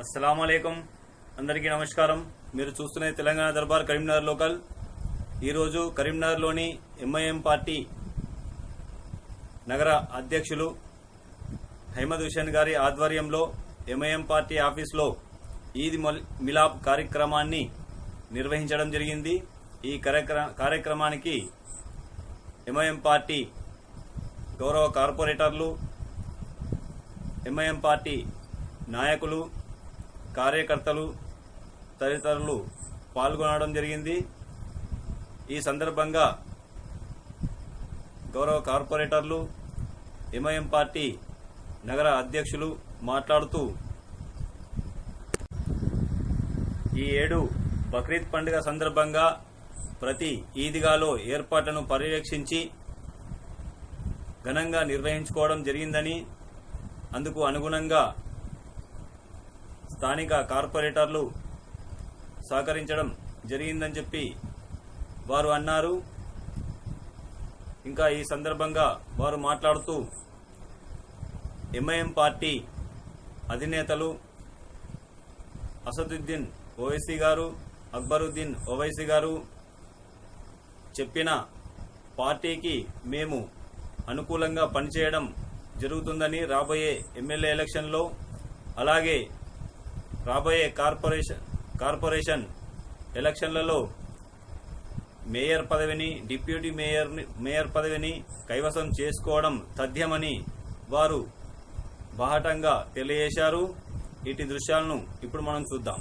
అస్సలాముఅలైకుం అందరికీ నమస్కారం। మీరు చూస్తున్న తెలంగాణ దర్బార్ కరీంనగర్ లోకల్। ఈ రోజు కరీంనగర్ లోని ఎంఐఎం పార్టీ నగర అధ్యక్షులు అహ్మద్ హుసేన్ గారి ఆధ్వర్యంలో ఎంఐఎం పార్టీ ఆఫీసులో ఈద్ మిలాద్ కార్యక్రమాన్ని నిర్వహించడం జరిగింది। ఈ కార్యక్రమానికి ఎంఐఎం పార్టీ గౌరవ కార్పొరేటర్లు, ఎంఐఎం పార్టీ నాయకులు, కార్యకర్తలు తదితరులు పాల్గొనడం జరిగింది। ఈ సందర్భంగా గౌరవ కార్పొరేటర్లు, ఎంఐఎం పార్టీ నగర అధ్యక్షులు మాట్లాడుతూ ఈ ఏడు బక్రీద్ పండుగ సందర్భంగా ప్రతి ఈద్గాలో ఏర్పాట్లను పర్యవేక్షించి ఘనంగా నిర్వహించుకోవడం జరిగిందని, అందుకు అనుగుణంగా స్థానిక కార్పొరేటర్లు సహకరించడం జరిగిందని చెప్పి వారు అన్నారు। ఇంకా ఈ సందర్భంగా వారు మాట్లాడుతూ ఎంఐఎం పార్టీ అధినేతలు అసదుద్దీన్ ఓవైసీ గారు, అక్బరుద్దీన్ ఓవైసీ గారు చెప్పిన పార్టీకి మేము అనుకూలంగా పనిచేయడం జరుగుతుందని, రాబోయే ఎమ్మెల్యే ఎలక్షన్లో అలాగే రాబోయే కార్పొరేషన్ ఎలక్షన్లలో మేయర్ పదవిని, డిప్యూటీ మేయర్ పదవిని కైవసం చేసుకోవడం తథ్యమని వారు బాహటంగా తెలియజేశారు। ఇటు దృశ్యాలను ఇప్పుడు మనం చూద్దాం।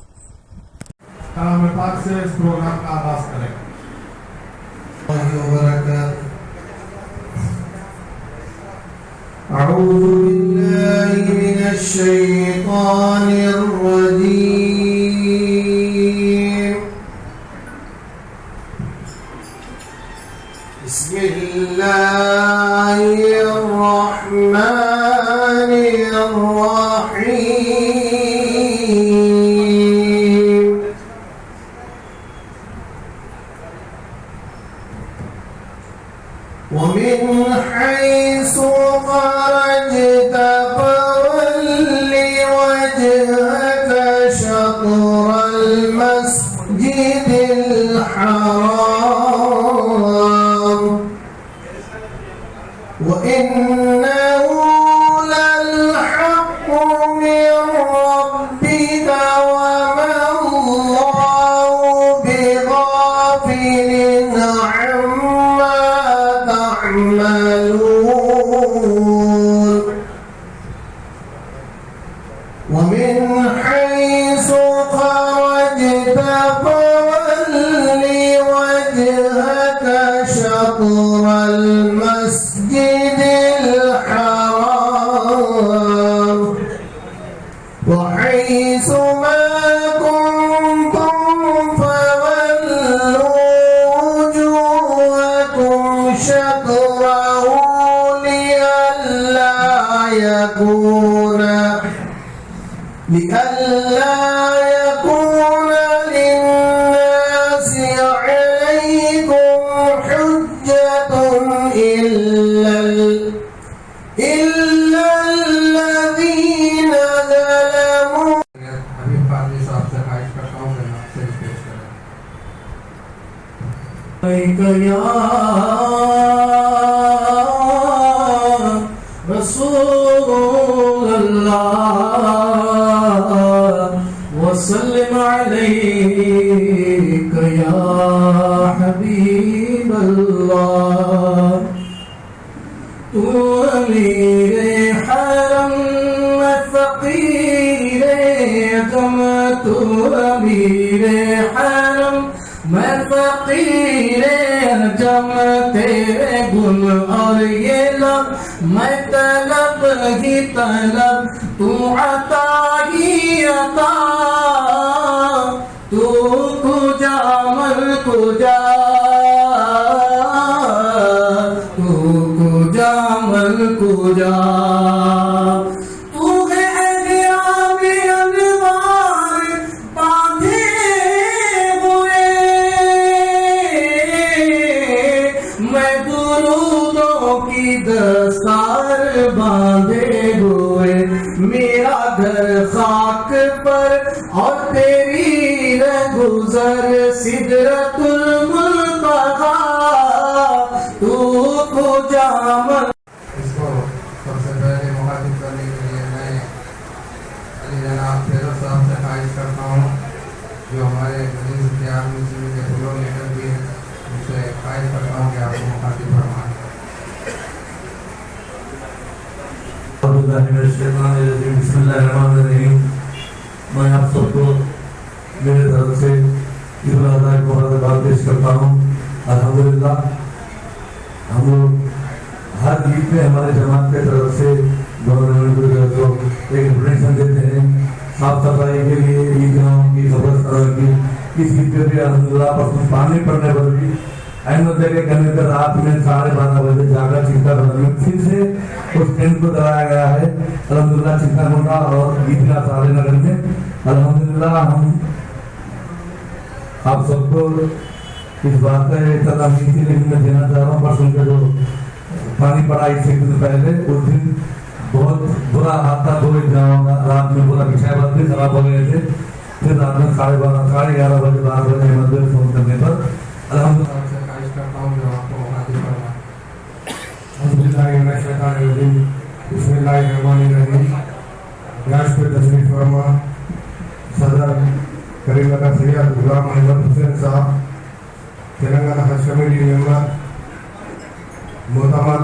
أعوذ بالله من الشيطان الرجيم بسم الله الرحمن الرحيم ومن حيث خرجت فول وجهك شطر المسجد الحرام وإنه للحق من ربك وما الله بغافل عما تعملون ومن حيث خرجت فول وجهك شطر المسجد الحرام وحيث ما كنتم فولوا وجوهكم شطره لئلا يكون للناس عليكم حجة إلا الذين ظلموا। يا رسول الله وسلم عليك يا حبيب الله تو امیر حرم فقیر اعظم تو امیر حرم میں فقیر اعظم تیرے گن اور یہ لب میں طلب ہی طلب تو عطا ہی عطا تو کجا من کجا تو کجا من کجا دستار باندھے ہوئے میرا گھر خاک پر اور تیری رہگزر سدرۃ المنتہا تو کجا من. اس کو سب سے پہلے مخاطب کرنے کے لیے میں علی جناب فیروز صاحب سے خواہش کرتا ہوں جو ہمارے مجلس اتحاد مسلمین کے فلور لیڈر بھی ہیں، ان سے خواہش کرتا ہوں کہ آپ کو مخاطب فرمائیں. بسم اللہ الرحمن الرحیم. میں آپ سب کو میرے طرف سے عید الاضحیٰ کی مبارکباد پیش کرتا ہوں. الحمدللہ ہم لوگ ہر عید میں ہمارے جماعت کی طرف سے گورنمنٹ کو ایک انفارمیشن دیتے ہیں صاف صفائی کے لیے عیدگاہوں کی قبرستانوں کی. اس عید پہ بھی الحمدللہ پرسوں پانی پڑنے پر بھی احمد جگہ کرنے پر رات میں 12:30 بجے جا کر چنتا بنانے پھر سے اس ٹینٹ کو دلایا گیا ہے الحمدللہ چنتا گنڈا اور عیدگاہ سارے نگر میں. الحمدللہ ہم آپ سب کو اس بات کا اطلاع نہیں تھی لیکن میں دینا چاہ رہا ہوں. پرسوں کا جو پانی پڑا اس سے پہلے اس دن بہت برا حال تھا. دو جگہوں کا رات میں پورا بچھایا بات بھی خراب ہو گئے تھے. پھر رات میں 11:30 بجے 12 بجے احمد جگہ فون کرنے پر الحمدللہ بسم اللہ الرحمن الرحیم. یاش پہ تشریف فرما صدر کریم نگر سید غلام احمد حسین صاحب، تلنگانہ حج کمیٹی ممبر معتمد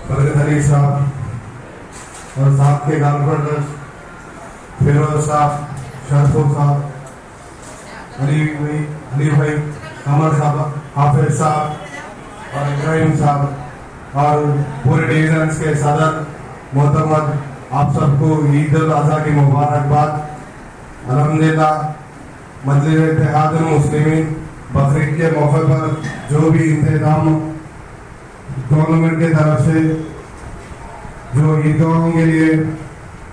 برکت علی صاحب اور صاحب کے کارپوریٹر فیروز صاحب، شرفو صاحب، علی بھائی، قمر صاحب، حافظ صاحب اور ابراہیم صاحب اور پورے ڈویژنس کے صدر محترم، آپ سب کو عید الاضحیٰ کی مبارکباد. الحمدللہ مجلس اتحاد المسلمین بقرعید کے موقع پر جو بھی انتظام گورنمنٹ کی طرف سے جو عیدگاہوں کے لیے،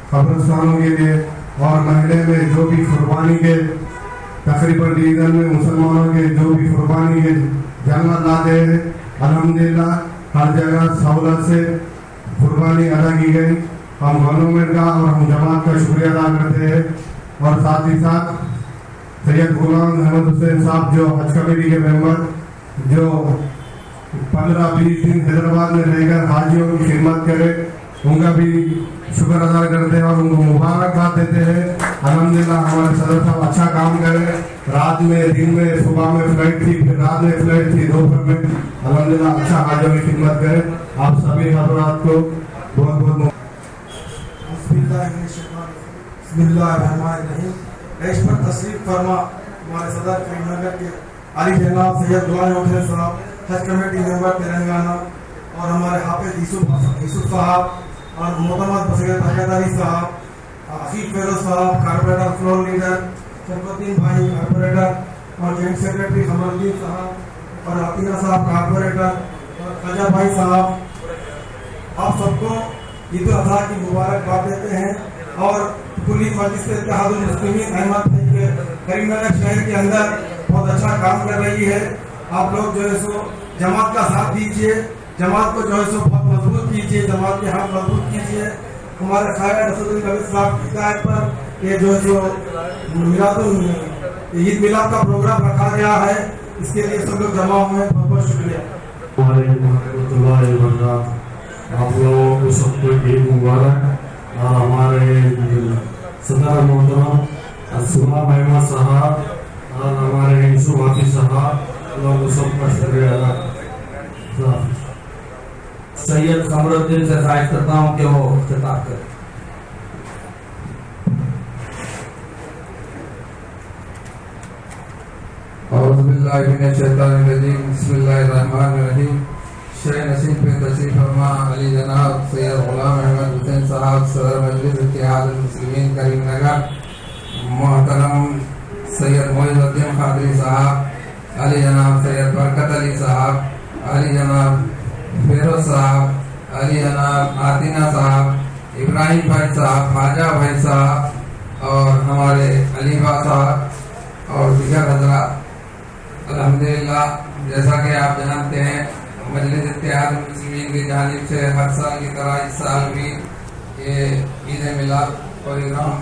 قبرستانوں کے لیے اور محلے میں جو بھی قربانی کے تقریباً ڈویژن میں مسلمانوں کے جو بھی قربانی کے جانور لاتے ہیں الحمدللہ ہر جگہ سہولت سے قربانی ادا کی گئی. ہم گورنمنٹ کا اور ہم جماعت کا شکریہ ادا کرتے ہیں. اور ساتھ ہی ساتھ سید غلام احمد حسین صاحب جو حج کمیٹی کے ممبر جو 15-20 دن حیدرآباد میں رہ کر حاجیوں کی خدمت کرے، ان کا بھی شکر ادا کرتے ہیں اور ان کو مبارکباد دیتے ہیں. الحمدللہ ہمارے صدر صاحب اچھا کام کرے. رات میں، دن میں، صبح میں فلائٹ تھی، پھر رات میں فلائٹ تھی، دوپہر میں الحمدللہ اچھا حاجیوں کی خدمت کرے. آپ سبھی حضرات کو بہت بہت بسم اللہ الرحمن الرحیم. ایش پر تشریف فرما ہمارے صدر کریم نگر کے علی جناب سید غلام حسین صاحب، حج کمیٹی ممبر تلنگانہ، اور ہمارے حافظ یوسف صاحب اور محترم سید برکت علی صاحب، عقیق فیروز صاحب کارپوریٹر فلور لیڈر، شرفالدین بھائی کارپوریٹر اور جوائنٹ سیکرٹری قمرالدین صاحب اور عطیہ صاحب کارپوریٹر اور خواجہ بھائی صاحب، آپ سب کو عید الاضحیٰ کی مبارکباد دیتے ہیں. اور کلی مجلس اتحاد المسلمین احمد بھائی کے کریم نگر شہر کے اندر بہت اچھا کام کر رہی ہے. آپ لوگ جو ہے سو جماعت کا ساتھ دیجیے، جماعت کو جو ہے سو بہت مضبوط کیجیے، جماعت کے ہاتھ مضبوط کیجیے. ہمارے خواجہ رسول النبی صاحب کی ہدایت پر یہ جو ہے سو عید میلاد کا پروگرام رکھا گیا ہے. اس کے لیے سب لوگ جمع ہوئے ہیں. بہت بہت شکریہ. آپ لوگوں کو سب کو عید مبارک. اور ہمارے صدر محترم غلام احمد صاحب اور ہمارے یوسف حافظ صاحب لوگوں کو سب کا شکریہ ادا. سید قمرالدین سے خواہش کرتا ہوں کہ وہ خطاب کرے. اعوذ باللہ من الشیطان الرجیم. بسم اللہ الرحمن الرحیم. شہ نصیب پہ تشریف فرما علی جناب سید غلام احمد حسین صاحب، صدر مجلس اتحاد المسلمین کریم نگر، محترم سید معین الدین قادری صاحب، علی جناب سید برکت علی صاحب، علی جناب فیروز صاحب، علی جناب آتینہ صاحب، ابراہیم بھائی صاحب، خواجہ بھائی صاحب اور ہمارے علی بھائی صاحب اور دیگر حضرات. الحمدللہ جیسا کہ آپ جانتے ہیں مجلس اتحاد المسلمین کی جانب سے ہر سال کی طرح اس سال بھی یہ عید میلاد پروگرام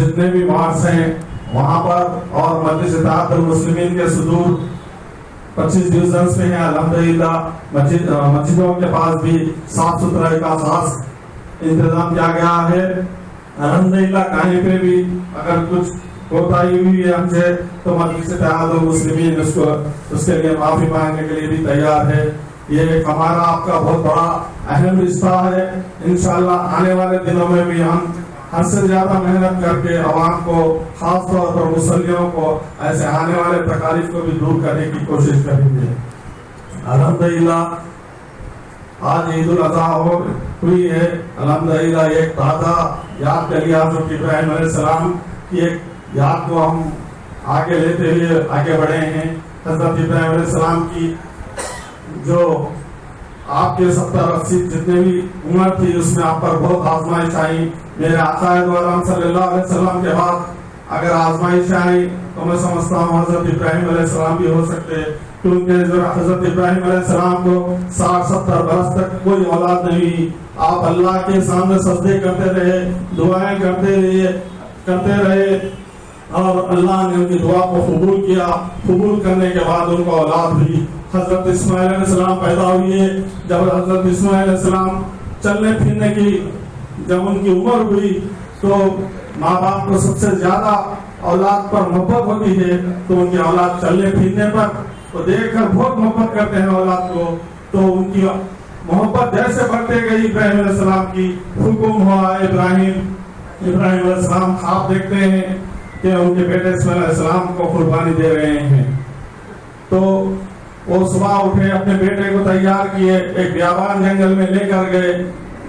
جتنے بھی وارڈز ہیں وہاں پر اور مجلس اتحاد المسلمین کے صدور 25 ڈویژنز میں ہیں الحمدللہ مسجدوں کے پاس بھی صاف ستھرائی کا خاص انتظام کیا گیا ہے. الحمدللہ کہیں پہ بھی اگر کچھ کوتاہی ہوئی ہے ہم سے تو مجلس اتحاد المسلمین اس کے لیے معافی مانگنے کے لیے بھی تیار ہے. یہ ہمارا آپ کا بہت بڑا اہم رشتہ ہے. انشاءاللہ آنے والے دنوں میں بھی ہم حد سے زیادہ محنت کر کے عوام کو خاص طور پر مسلمانوں کو ایسے آنے والے تکالیف کو بھی دور کرنے کی کوشش کریں گے. الحمدللہ آج عید الاضحیٰ ہوئی ہے. الحمدللہ ایک تازہ یاد کے لیے حضرت ابراہیم علیہ السلام کی ایک یاد کو ہم آگے لیتے ہوئے آگے بڑھے ہیں. حضرت ابراہیم علیہ السلام کی جو آپ کے 70-80 جتنے بھی عمر تھی اس میں آپ پر بہت آزمائش آئی. میرے آقا دوران صلی اللہ علیہ وسلم کے بعد اگر آزمائش آئی تو میں سمجھتا ہوں حضرت ابراہیم علیہ السلام بھی ہو سکتے, کیونکہ حضرت ابراہیم علیہ السلام کو 60-70 برس تک کوئی اولاد نہیں ہوئی. آپ اللہ کے سامنے سجدے کرتے رہے, دعائیں کرتے رہے اور اللہ نے ان کی دعا کو قبول کیا. قبول کرنے کے بعد ان کو اولاد ہوئی. حضرت اسماعیل علیہ السلام پیدا ہوئے. جب حضرت اسماعیل علیہ السلام چلنے پھرنے کی جب ان کی عمر ہوئی تو ماں باپ کو سب سے زیادہ اولاد پر محبت ہوتی ہے, تو ان کی اولاد چلنے پھرنے پر تو دیکھ کر بہت محبت کرتے ہیں اولاد کو. تو ان کی محبت جیسے بڑھتے گئی ابراہیم علیہ السلام کی حکم ہوا ابراہیم علیہ السلام خواب دیکھتے ہیں کہ ان کے بیٹے اسماعیل علیہ السلام کو قربانی دے رہے ہیں. تو وہ صبح اٹھے, اپنے بیٹے کو تیار کیے, ایک بیابان جنگل میں لے کر گئے.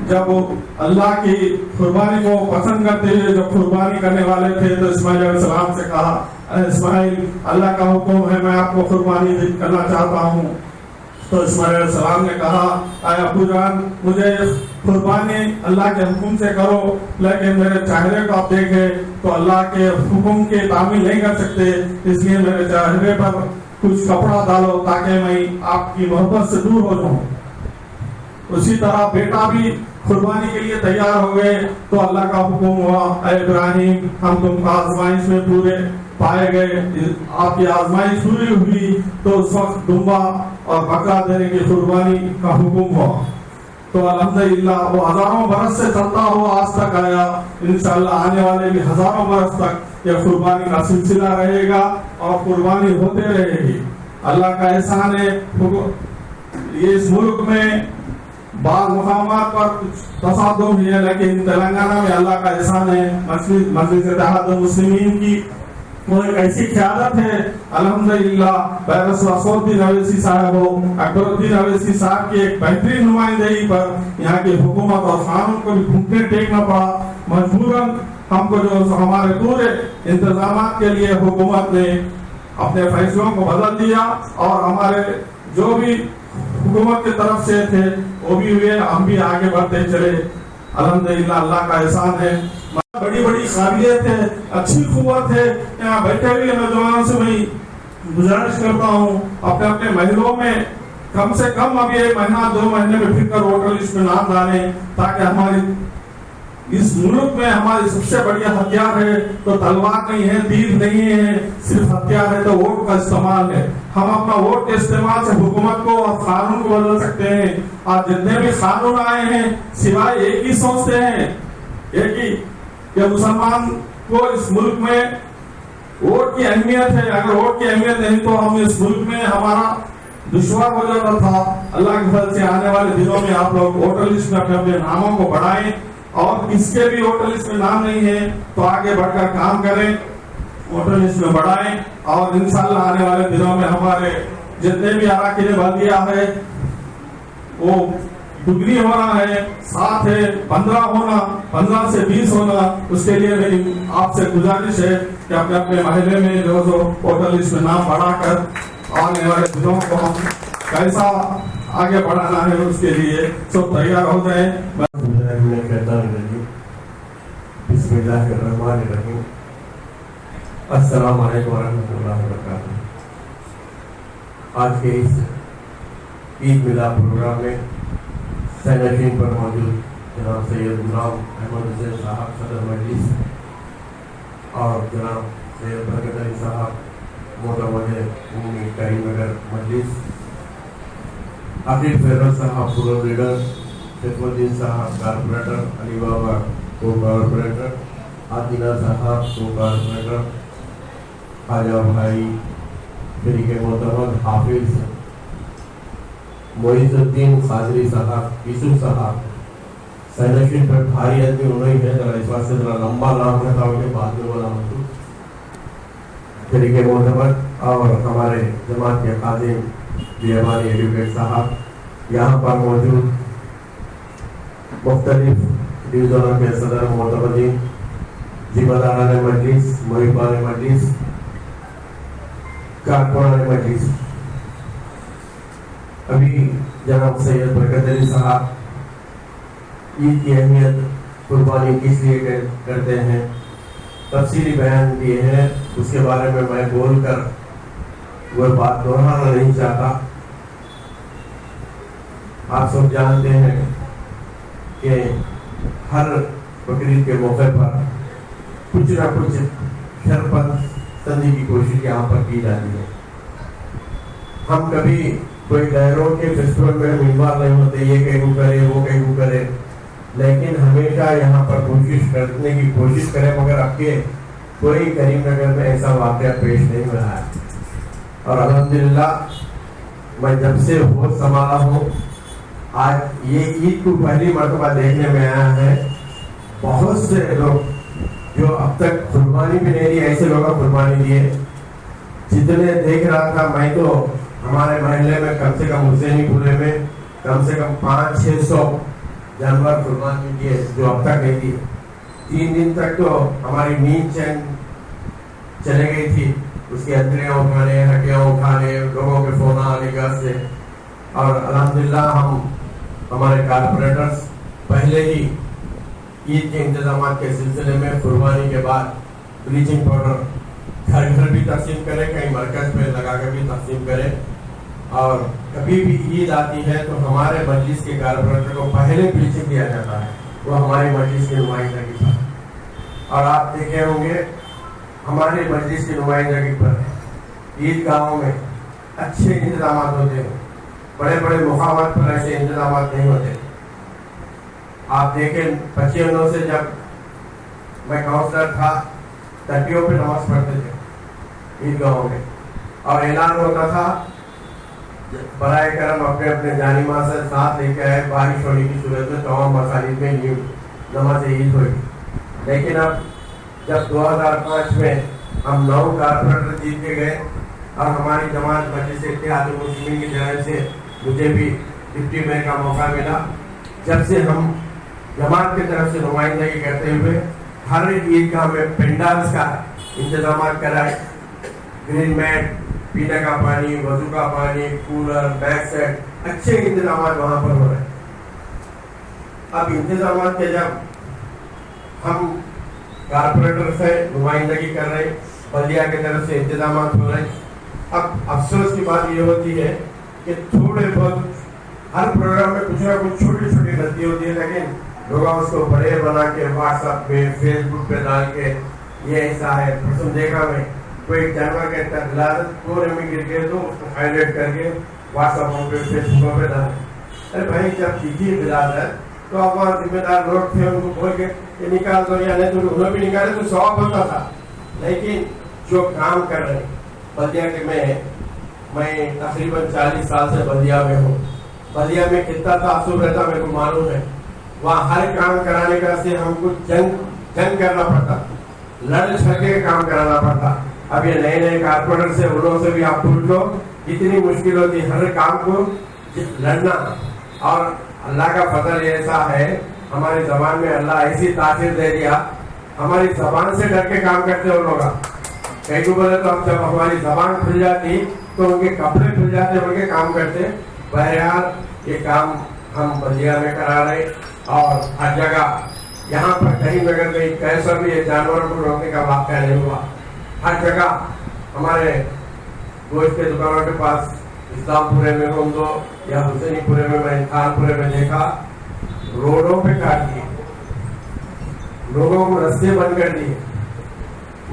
جب وہ اللہ کی قربانی کو پسند کرتے ہوئے جب قربانی کرنے والے تھے تو اسماعیل علیہ السلام سے کہا, اسماعیل اللہ کا حکم ہے, میں آپ کو قربانی کرنا چاہتا ہوں. تو اسماعیل علیہ السلام نے کہا, اے ابو جان مجھے قربانی اللہ کے حکم سے کرو, لیکن میرے چہرے کو آپ دیکھیں تو اللہ کے حکم کی تعمیل نہیں کر سکتے, اس لیے میرے چہرے پر کچھ کپڑا ڈالو تاکہ میں آپ کی محبت سے دور ہو جاؤں. اسی طرح بیٹا بھی قربانی کے لیے تیار ہو گئے تو اللہ کا حکم ہوا, اے ابراہیم ہم تم کو آزمائش میں پورے پائے گئے. آپ کی آزمائش پوری ہوئی تو اس وقت دمبا اور بکرا دینے کی قربانی کا حکم ہوا. تو الحمدللہ وہ ہزاروں برس سے چلتا ہوا آج تک آیا. انشاءاللہ آنے والے بھی ہزاروں برس تک یہ قربانی کا سلسلہ رہے گا اور قربانی ہوتے رہے گی. اللہ کا احسان ہے. یہ اس ملک میں بعض مقامات پر کچھ تصادم بھی ہے, لیکن تلنگانہ میں اللہ کا احسان ہے. مجلس اتحاد المسلمین کی وہ ایک ایسی قیادت ہے الحمدللہ. بیرسٹر اسدالدین اویسی صاحب ہو, اکبر الدین اویسی صاحب کی ایک بہترین نمائندگی پر یہاں کی حکومت اور قانون کو بھی گھٹنے ٹیکنا پڑا. مجبوراً ہم کو جو ہمارے پورے انتظامات کے لیے حکومت نے اپنے فیصلوں کو بدل دیا اور ہمارے جو بھی حکومت کی طرف سے تھے وہ بھی ہوئے, ہم بھی آگے بڑھتے چلے. الحمدللہ اللہ کا احسان ہے. بڑی بڑی قابلیت ہے, اچھی قوت ہے. یہاں بیٹھے ہوئے نوجوانوں سے میں گزارش کرتا ہوں اپنے اپنے محلوں میں کم سے کم ابھی 1 مہینہ 2 مہینے میں پھر کر ووٹر لسٹ میں نام ڈالیں, تاکہ ہماری اس ملک میں ہماری سب سے بڑی ہتھیار ہے تو تلوار نہیں ہے, تیر نہیں ہے, صرف ہتھیار ہے تو ووٹ کا استعمال ہے. ہم اپنا ووٹ کے استعمال سے حکومت کو اور قانون کو بدل سکتے ہیں. آج جتنے بھی قانون آئے ہیں سوائے ایک ہی سوچتے ہیں, ایک ہی کہ مسلمان کو اس ملک میں ووٹ کی اہمیت ہے. اگر ووٹ کی اہمیت نہیں تو ہم اس ملک میں ہمارا دشوار ہو جاتا تھا. اللہ کے فضل سے آنے والے دنوں میں آپ لوگ ووٹر لسٹ میں اپنے ناموں کو بڑھائیں, اور کس کے بھی ووٹر لسٹ میں نام نہیں ہے تو آگے بڑھ کر کام کریں, ووٹر لسٹ میں بڑھائیں. اور انشاءاللہ آنے والے دنوں میں ہمارے جتنے بھی اراکین بلدیہ ہے وہ دگنی ہونا ہے, 7 ہے 15 ہونا, 15 سے 20 ہونا. اس کے لیے میری آپ سے گزارش ہے کہ اپنے اپنے محلے میں جو ووٹر لسٹ میں نام بڑھا کر آنے والے دنوں کو ہم کیسا آگے بڑھانا ہے اس کے لیے سب تیار ہو جائیں. بسم اللہ الرحمن الرحیم. السلام علیکم ورحمۃ اللہ وبرکاتہ. آج کے اس عید میلاد پروگرام میں سینٹرین پر موجود جناب سید غلام احمد حسین صاحب صدر مجلس, اور جناب سید برکت علی صاحب موتوجہ عمومی کریم نگر مجلس، عقیل فیروز صاحب فلور لیڈر، شیخ الدین صاحب کارپوریٹر، علی بابا کو کارپوریٹر، عادلہ صاحب کو کارپوریٹر، خواجہ بھائی شریک معتمد حافظ معیز الدین قادری صاحب، یوسف صاحب سینشن پر بھاری آدمی انہوں ہی ہے، ذرا اس بات سے ذرا لمبا نام رہتا ہو کہ بعد میں بولا ہوں شریک معتمد، اور ہمارے جماعت کے خادم بیابانی ایڈوکیٹ صاحب، یہاں پر موجود مختلف ڈویژنوں کے صدر معتمدین، ذمہ داران مجلس، محبان مجلس، کارکنان مجلس، ابھی جناب سید برکت علی صاحب عید کی اہمیت قربانی کس لیے کرتے ہیں تفصیلی بیان دیے ہیں، اس کے بارے میں بول کر وہ بات دہرانا نہیں چاہتا۔ آپ سب جانتے ہیں کہ ہر بقرعید کے موقع پر کچھ نہ کچھ شربت سنجی کی کوشش یہاں پر کی جاتی ہے۔ ہم کبھی کوئی غیروں کے فیسٹیول میں میزبان نہیں ہوتے، یہ کہیں کرے وہ کہیں کرے، لیکن ہمیشہ یہاں پر کوشش کرنے کی کوشش کرے، مگر اب کے کوئی کریم نگر میں ایسا واقعہ پیش نہیں ہو رہا ہے۔ اور الحمدللہ میں جب سے ہوش سنبھالا ہوں، آج یہ عید کو پہلی مرتبہ دیکھنے میں آیا ہے، بہت سے لوگ جو اب تک قربانی بھی نہیں دی، ایسے لوگ قربانی دیے۔ جتنے دیکھ رہا تھا میں تو ہمارے محلے میں کم سے کم حسینی پورے میں کم سے کم 500-600 جانور قربانی دیے جو اب تک نہیں دیے۔ 3 دن تک تو ہماری نیند چین چلے گئی تھی، اس کی ہتھیلیاں اٹھانے، ہڈیاں اٹھانے، لوگوں کے فون آنے گھر سے۔ اور الحمدللہ ہمارے کارپوریٹرز پہلے ہی عید کے انتظامات کے سلسلے میں قربانی کے بعد بلیچنگ پاؤڈر گھر گھر بھی تقسیم کرے، کہیں مرکز پہ لگا کر بھی تقسیم کرے، اور کبھی بھی عید آتی ہے تو ہمارے مجلس کے کارپوریٹر کو پہلے بلیچنگ دیا جاتا ہے، وہ ہماری مجلس کی نمائندگی پر۔ اور آپ دیکھے ہوں گے ہمارے مجلس کی نمائندگی پر عید گاہوں میں اچھے انتظامات ہوتے ہیں، بڑے بڑے مقامات پر ایسے انتظامات نہیں ہوتے۔ آپ دیکھیں 95 سے جب میں کاؤنسلر تھا، تٹیوں پہ نماز پڑھتے تھے عید گاہوں میں، اور اعلان ہوتا تھا برائے کرم اپنے اپنے جانی ماں سے ساتھ لے کے آئے، بارش ہونے کی صورت میں تمام مساجد میں نماز عید ہوئی۔ لیکن اب جب 2005 میں ہم 9 کارپوریٹر جیت کے گئے اور ہماری جماعت مجلس اتحاد المسلمین کی جانب سے مجھے بھی ڈپٹی میئر کا موقع ملا، جب سے ہم جماعت کی طرف سے نمائندگی کرتے ہوئے ہر عید گاہ میں پینڈالز کا انتظامات کرائے، گرین میٹ، پینے کا پانی، وضو کا پانی، کولر، بیک سیٹ، اچھے انتظامات وہاں پر ہو رہے ہیں۔ اب انتظامات کے جب ہم کارپوریٹر سے نمائندگی کر رہے، بلدیہ کی طرف سے انتظامات ہو رہے، اب افسوس کی بات یہ ہوتی ہے کہ تھوڑے بہت ہر پروگرام میں کچھ نہ کچھ چھوٹی چھوٹی غلطی ہوتی ہے، لیکن لوگ اس کو بڑے بنا کے واٹس ایپ پہ، فیس بک پہ ڈال کے یہ ایسا ہے، پرسوں دیکھا میں کوئی جانور کا غلازت کونے میں گر گئے تو اس کو ہائی لائٹ کر کے واٹس ایپ پہ، فیس بک پہ ڈالے۔ ارے بھائی جب دیکھیے غلازت تو اب وہاں ذمہ دار لوگ تھے، ان کو بول کے نکال دو، یا نہیں تو انہوں بھی نکالے تو ثواب ہوتا تھا۔ لیکن جو کام کر رہے بلدیہ کے میں تقریباً 40 سال سے بلدیہ میں ہوں، بلدیہ میں کتنا تعصب رہتا میرے کو معلوم ہے، وہاں ہر کام کرانے کا سے ہم کو جنگ کرنا پڑتا، لڑ جھڑ کے کام کرانا پڑتا۔ اب یہ نئے کارپوریٹر سے انہوں سے بھی آپ پوچھ لو کتنی مشکل ہوتی ہر کام کو لڑنا۔ اور اللہ کا فضل ایسا ہے، ہماری زبان میں اللہ ایسی تاثیر دے دیا، ہماری زبان سے ڈر کے کام کرتے ہو لوگ۔ کئی کو بولے تو اب جب ہماری زبان کھل جاتی تو ان کے کپڑے کھل جاتے، ان کے کام کرتے۔ بہرحال یہ کام ہم بلدیہ میں کرا رہے، اور ہر جگہ یہاں پر کہیں نگر میں کیسا بھی یہ جانوروں کو روکنے کا واقعہ نہیں ہوا۔ ہر جگہ ہمارے گوشت کے دکانوں کے پاس اسلام پورے میں ہوں تو یا حسینی پورے میں خان پورے میں دیکھا، روڈوں پہ کاٹ دیے، لوگوں کو رستے بند کر دیے،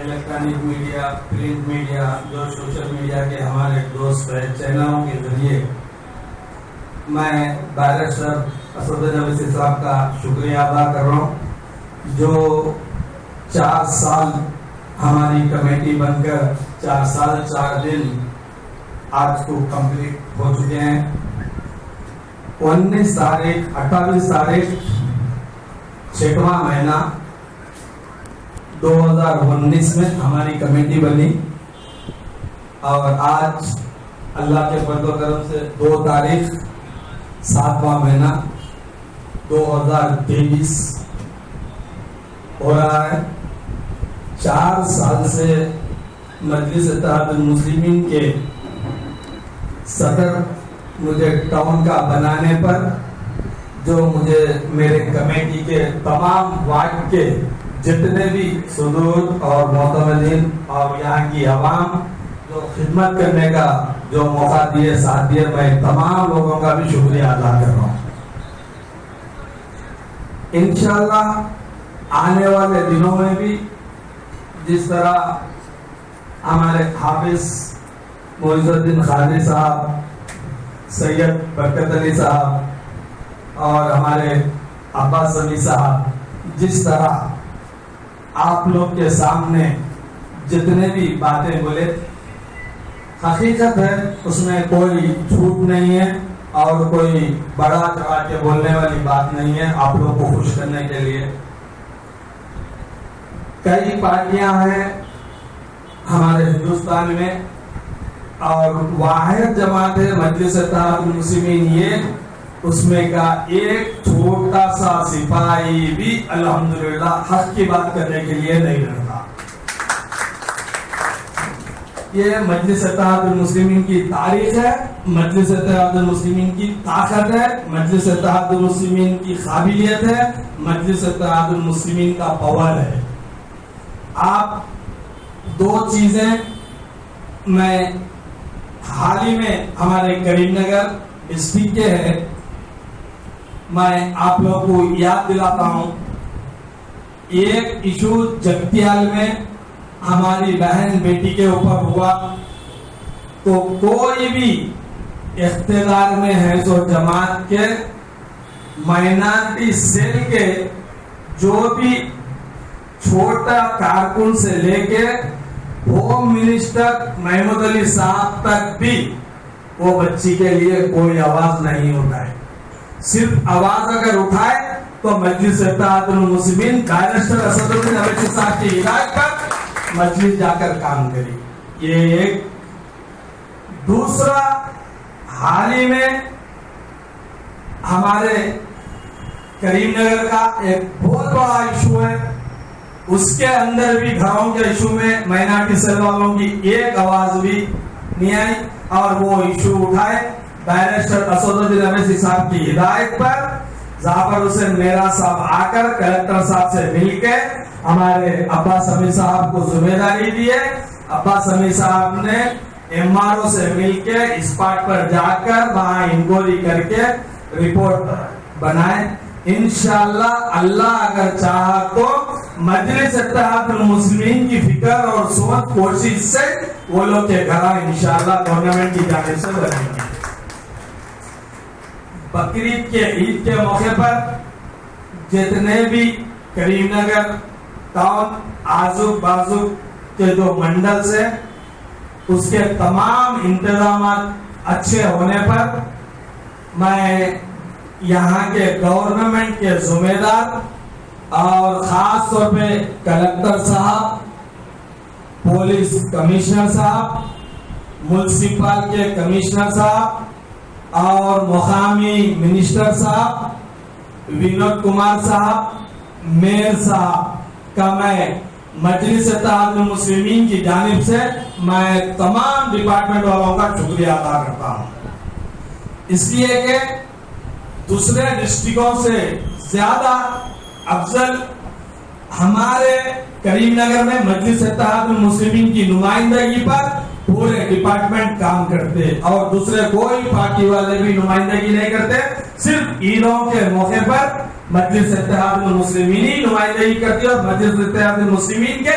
الیکٹرانک میڈیا، پرنٹ میڈیا، جو سوشل میڈیا کے ہمارے دوست ہیں، چینلوں کے ذریعے میں بیرسٹر اسدالدین اویسی صاحب کا شکریہ ادا کر رہا ہوں، جو 4 سال ہماری کمیٹی بن کر 4 سال 4 دن آج کو کمپلیٹ ہو چکے ہیں۔ 28 تاریخ 6واں مہینہ 2019 میں ہماری کمیٹی بنی، اور آج اللہ کے فضل و کرم سے 2 تاریخ 7واں مہینہ 2023 ہو رہا ہے۔ 4 سال سے مجلس اتحاد المسلمین کے صدر مجھے ٹاؤن کا بنانے پر، جو مجھے میرے کمیٹی کے تمام وارڈ کے جتنے بھی صدور اور معتمدین اور یہاں کی عوام جو خدمت کرنے کا جو موقع دیے، ساتھ دیے، میں تمام لوگوں کا بھی شکریہ ادا کر رہا ہوں۔ انشاءاللہ آنے والے دنوں میں بھی جس طرح ہمارے حافظ معز الدین قادری صاحب، سید برکت علی صاحب اور ہمارے عباس سمی صاحب جس طرح آپ لوگ کے سامنے جتنے بھی باتیں بولے، حقیقت ہے اس میں کوئی جھوٹ نہیں ہے اور کوئی بڑا چڑھا کے بولنے والی بات نہیں ہے۔ آپ لوگ کو خوش کرنے کے لیے کئی پارٹیاں ہیں ہمارے ہندوستان میں، اور واحد جماعت ہے مجلس اتحاد المسلمین، یہ اس میں کا ایک چھوٹا سا سپاہی بھی الحمدللہ حق کی بات کرنے کے لیے نہیں رہتا۔ یہ مجلس اتحاد المسلمین کی تاریخ ہے، مجلس اتحاد المسلمین کی طاقت ہے، مجلس اتحاد المسلمین کی قابلیت ہے، مجلس اتحاد المسلمین کا پاور ہے۔ آپ 2 چیزیں میں حال ہی میں ہمارے کریم نگر ڈسٹرکٹ کے ہے، میں آپ لوگوں کو یاد دلاتا ہوں۔ ایک ایشو جگتیال میں ہماری بہن بیٹی کے اوپر ہوا، تو کوئی بھی اقتدار میں ہے جو جماعت کے مائنارٹی سیل کے جو بھی چھوٹا کارکن سے لے کے ہوم منسٹر محمود علی صاحب تک بھی وہ بچی کے لیے کوئی آواز نہیں اٹھائے۔ صرف آواز اگر اٹھائے تو مجلس اتحاد المسلمین بیرسٹر اسدالدین اویسی صاحب کی ہدایت پر مجلس جا کر کام کری۔ یہ ایک۔ دوسرا، حال ہی میں ہمارے کریم نگر کا ایک بہت بڑا ایشو ہے، اس کے اندر بھی گھروں کے ایشو میں مائنارٹی سیل والوں کی ایک آواز بھی نہیں آئی، اور وہ ایشو اٹھائے بیرسٹر اسدالدین اویسی صاحب کی ہدایت پر ظافر حسین میرا صاحب آ کر کلکٹر صاحب سے مل کے ہمارے عباس سمی صاحب کو ذمہ داری دیے۔ عباس سمی صاحب نے MRO سے مل کے اسپاٹ پر جا کر وہاں انکوائری کر کے رپورٹ بنائے۔ انشاءاللہ اللہ اگر چاہا تو مجلس اتحاد المسلمین کی فکر اور سوچ کوشش سے وہ لوگ کے گھر انشاءاللہ گورنمنٹ کی جانب سے بنیں گے۔ بقرعید کے عید کے موقع پر جتنے بھی کریم نگر ٹاؤن آزو بازو کے جو منڈل سے اس کے تمام انتظامات اچھے ہونے پر میں یہاں کے گورنمنٹ کے ذمہ دار اور خاص طور پہ کلکٹر صاحب، پولیس کمشنر صاحب، میونسپل کے کمشنر صاحب اور مقامی منسٹر صاحب، ونود کمار صاحب، میئر صاحب کا میں مجلس اتحاد المسلمین کی جانب سے میں تمام ڈپارٹمنٹ والوں کا شکریہ ادا کرتا ہوں، اس لیے کہ دوسرے ڈسٹرکٹوں سے زیادہ افضل ہمارے کریم نگر میں مجلس اتحاد المسلمین کی نمائندگی پر پورے ڈپارٹمنٹ کام کرتے، اور دوسرے کوئی پارٹی والے بھی نمائندگی نہیں کرتے۔ صرف عیدوں کے موقع پر مجلس اتحاد المسلمین ہی نمائندگی کرتی ہے، اور مجلس اتحاد المسلمین کے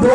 2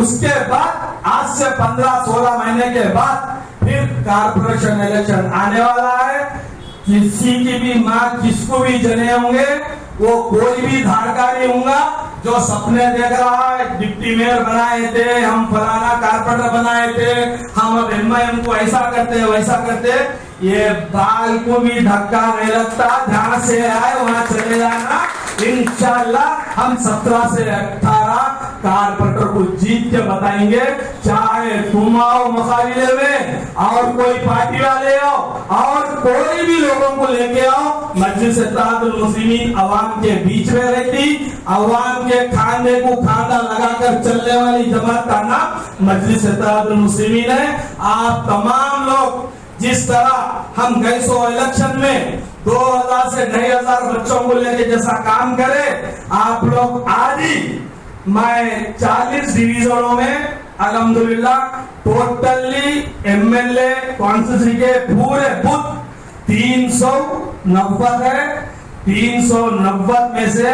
اس کے بعد آج سے 15-16 مہینے کے بعد پھر کارپوریشن الیکشن آنے والا ہے. کسی کی بھی ماں کس کو بھی جنے ہوں گے, وہ کوئی بھی دھارکا نہیں ہوں گا جو سپنے دیکھ رہا ہے ڈپٹی میئر بنائے تھے, ہم فلانا کارپوریٹر بنائے تھے, ہم اب ایم کو ایسا کرتے ویسا کرتے. یہ بال کو بھی دھکا نہیں لگتا, جہاں سے آئے وہاں چلے جانا. انشاءاللہ ہم 17 سے 18 کارپوریٹر کو جیت کے بتائیں گے, چاہے تم آؤ مقابلے میں اور کوئی پارٹی والے آؤ اور کوئی بھی لوگوں کو لے کے آؤ. مجلس اتحاد المسلمین عوام کے بیچ میں رہتی, عوام کے کھاندے کو کھاندہ لگا کر چلنے والی جماعت کا نام مجلس اتحاد المسلمین ہے. آپ تمام لوگ جس طرح ہم گئے سو الیکشن میں 2000 سے 2500 بچوں کو لے کے جیسا کام کرے, آپ لوگ آج ہی میں 40 ڈویژنوں میں الحمدللہ totally M L A constituency کے پورے بوتھ 390 ہے. 390 میں سے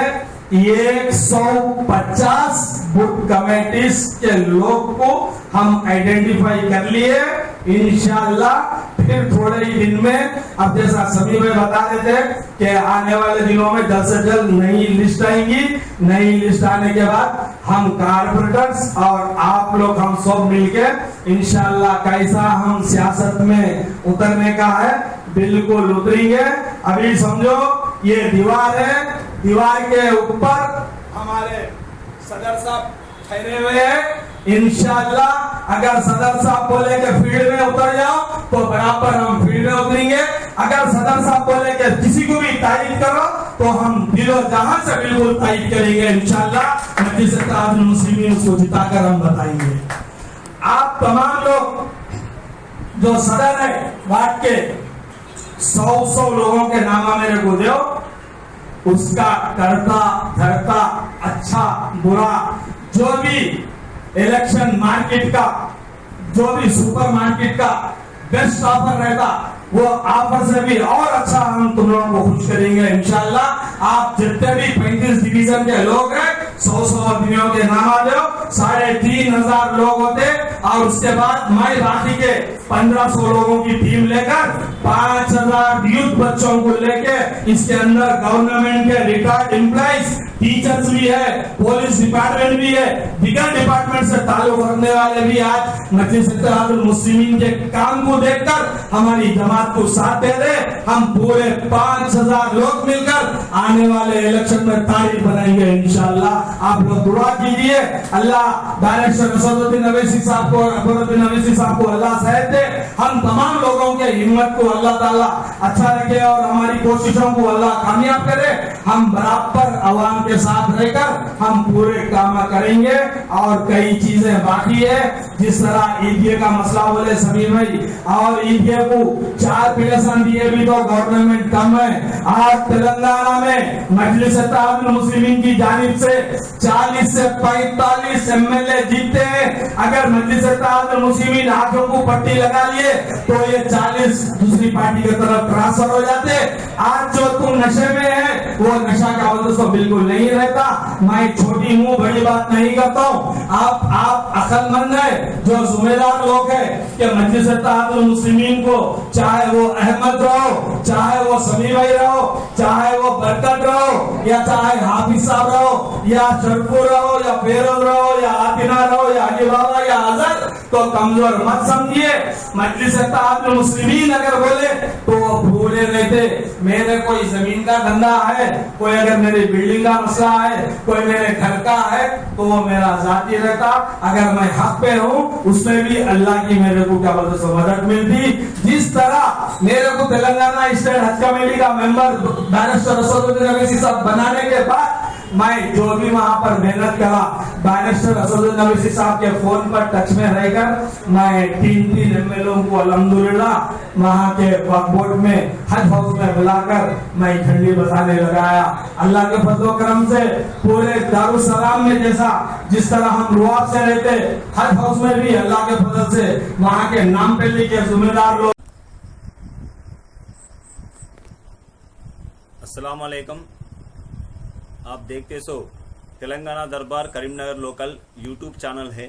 150 بوتھ کمیٹیز کے لوگ کو ہم آئیڈینٹیفائی کر لیے. انشاءاللہ پھر تھوڑے ہی دن میں, اب جیسا سبھی میں بتا دیتے کہ آنے والے دنوں میں جلد سے جلد نئی لسٹ آئیں گی. نئی لسٹ آنے کے بعد ہم کارپوریٹرز اور آپ لوگ ہم سب مل کے انشاءاللہ کیسا ہم سیاست میں اترنے کا ہے بالکل اتریں گے. ابھی سمجھو یہ دیوار ہے, دیوار کے اوپر ہمارے صدر صاحب ٹھہرے ہوئے ہیں. انشاءاللہ اگر صدر صاحب بولے کہ فیلڈ میں اتر جاؤ تو برابر ہم فیلڈ میں اتریں گے. اگر صدر صاحب بولے کہ کسی کو بھی تائید کرو تو ہم دل و جہاں سے بالکل تائید کریں گے. انشاءاللہ مجلس اتحاد المسلمین اس کو جتا کر ہم بتائیں گے. آپ تمام لوگ جو صدر ہے وارڈ کے 100 لوگوں کے نامہ میرے کو دیو, اس کا کرتا دھرتا اچھا برا جو بھی الیکشن مارکیٹ کا, جو بھی سپر مارکیٹ کا بیسٹ آفر رہتا وہ آفر سے بھی اور اچھا ہم تم لوگوں کو خوش کریں گے. انشاءاللہ آپ جتنے بھی 35 ڈویژن کے لوگ ہیں 100 آدمیوں کے نام آ جاؤ, 3500 لوگ ہوتے اور اس کے بعد میں باقی کے 1500 لوگوں کی ٹیم لے کر 5000 یوتھ بچوں کو لے کے, اس کے اندر گورنمنٹ کے ریٹائرڈ امپلائیز, ٹیچرز بھی ہے, پولیس ڈپارٹمنٹ بھی ہے, دیگر ڈپارٹمنٹ سے تعلق رکھنے والے بھی آج مجلس اتحاد المسلمین کے کام کو دیکھ کر ہماری جماعت کو ساتھ دے دے. ہم پورے 5000 لوگ مل کر آنے والے الیکشن میں تاریخ بنائیں گے انشاءاللہ. آپ لوگ دعا کیجئے اللہ ڈائریکٹر اسد الدین اویسی صاحب کو, اکبر الدین اویسی صاحب کو اللہ صحت دے. ہم تمام لوگوں کے ہمت کو اللہ تعالیٰ اچھا رکھے اور ہماری کوششوں کو اللہ کامیاب کرے. ہم برابر عوام کے ساتھ رہ کر ہم پورے کام کریں گے. اور کئی چیزیں باقی ہے, جس طرح عیدیہ کا مسئلہ بولے سبھی بھائی, اور عیدیہ کو 4 پیسن دیے بھی تو گورنمنٹ کم ہے. آج تلنگانہ میں مجلس اتحاد المسلمین کی جانب سے 40 سے 45 MLA جیتے ہیں. اگر مجلس اتحاد المسلمین آنکھوں کو پٹی لگا لیے تو یہ 40 دوسری پارٹی کی طرف ٹرانسفر ہو جاتے. آج جو تم نشے میں ہے وہ نشہ کا وجہ سے بالکل نہیں رہتا. میں چھوٹی ہوں, بڑی بات نہیں کرتا ہوں. آپ عقل مند ہے, جو ذمہ دار لوگ ہیں کہ مجلس اتحاد المسلمین کو چاہے وہ احمد رہو, چاہے وہ سمیع بھائی رہو, چاہے وہ برکت رہو, یا چاہے حافظ صاحب رہو, یا شرفور رہو, یا فیروز رہو, یا آتنا رہو, یا علی بابا, یا آزاد, تو کمزور مت سمجھیے. مجلس اتحاد المسلمین اگر بولے تو وہ بھولے رہتے. میرے کوئی زمین کا دھندا ہے, کوئی اگر میری بلڈنگ کا مسئلہ ہے, کوئی میرے گھر کا ہے, تو وہ میرا ذاتی رہتا. اگر میں حق پہ ہوں اس میں بھی اللہ کی میرے کو کیا بولتے سو مدد ملتی. جس طرح میرے کو تلنگانہ اسٹیٹ حج کمیٹی کا ممبر ڈائریکٹر اسد الدین اویسی صاحب بنانے کے بعد میں جو بھی وہاں پر محنت کرا, ڈائریکٹر اسد الدین اویسی صاحب کے فون پر ٹچ میں رہ کر میں 3 MLA کو الحمدللہ وہاں کے وقف بورڈ میں حج ہاؤس میں بلا کر میں جھنڈی بتانے لگایا. اللہ کے فضل و کرم سے پورے دارالسلام میں جس طرح ہم رواب سے رہتے, حج ہاؤس میں بھی اللہ کے فضل سے وہاں کے نام پہ لکھے ذمہ دار لوگ. السلام علیکم. آپ دیکھتے سو Telangana Darbar Karim Nagar local YouTube channel ہے.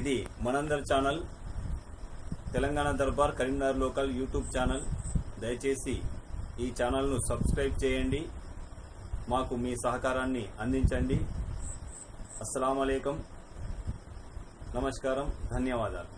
ఇది మనందర్ channel, Telangana Darbar Karimnagar local YouTube channel. దయచేసి ఈ ఛానల్ను సబ్స్క్రైబ్ చేయండి, మాకు మీ సహకారాన్ని అందించండి. అస్సలాము అలైకుం, నమస్కారం, ధన్యవాదాలు.